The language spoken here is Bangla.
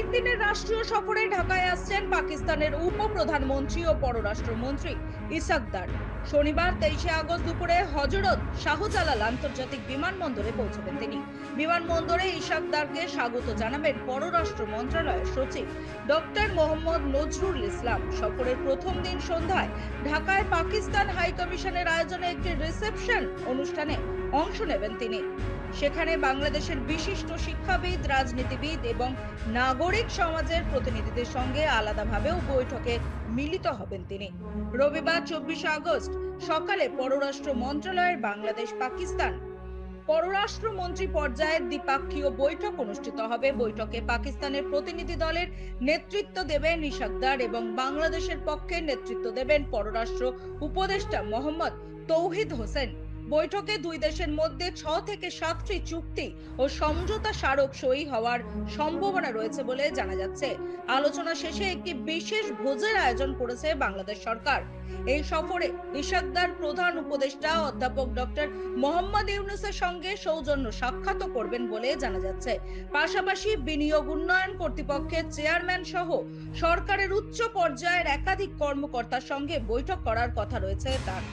একদিনের রাষ্ট্রীয় সফরে ঢাকায় আসছেন পাকিস্তানের উপপ্রধানমন্ত্রী ও পররাষ্ট্রমন্ত্রী ইসাক দার। শনিবার 23শে আগস্ট দুপুরে হজরত শাহজালাল আন্তর্জাতিক বিমানবন্দরে পৌঁছবেন তিনি। বিমানবন্দরে ইসাক দারকে স্বাগত জানাবেন পররাষ্ট্র মন্ত্রণালয়ের সচিব ডক্টর মোহাম্মদ নজরুল ইসলাম। সফরের প্রথম দিন সন্ধ্যায় ঢাকায় পাকিস্তান হাই কমিশনের আয়োজনে একটি রিসেপশন অনুষ্ঠানে অংশ নেবেন তিনি। সেখানে বাংলাদেশের বিশিষ্ট শিক্ষাবিদ, রাজনীতিবিদ এবং নাগরিক সমাজের প্রতিনিধিদের সঙ্গে আলাদাভাবেও বৈঠকে মিলিত হবেন তিনি। রবিবার 24শে আগস্ট সকালে পররাষ্ট্র মন্ত্রণালয়ের বাংলাদেশ পাকিস্তান পররাষ্ট্রমন্ত্রী পর্যায়ের দ্বিপাক্ষীয় বৈঠক অনুষ্ঠিত হবে। বৈঠকে পাকিস্তানের প্রতিনিধি দলের নেতৃত্ব দেবেন ইসাক দার এবং বাংলাদেশের পক্ষে নেতৃত্ব দেবেন পররাষ্ট্র উপদেষ্টা মোহাম্মদ তৌহিদ হোসেন। বৈঠকে দুই দেশের মধ্যে 6 থেকে 7টি চুক্তি ও সমঝোতা স্মারক সই হওয়ার সম্ভাবনা রয়েছে বলে জানা যাচ্ছে। আলোচনা শেষে একটি বিশেষ ভোজের আয়োজন করেছে বাংলাদেশ সরকার। এই সফরে ইসাক দার প্রধান উপদেষ্টা অধ্যাপক ডক্টর মোহাম্মদ ইউনূসের সঙ্গে সৌজন্য সাক্ষাৎ করবেন বলে জানা যাচ্ছে। পাশাপাশি বিনিয়োগ উন্নয়ন কর্তৃপক্ষের চেয়ারম্যান সহ সরকারের উচ্চ পর্যায়ের একাধিক কর্মকর্তার সঙ্গে বৈঠক করার কথা রয়েছে তার।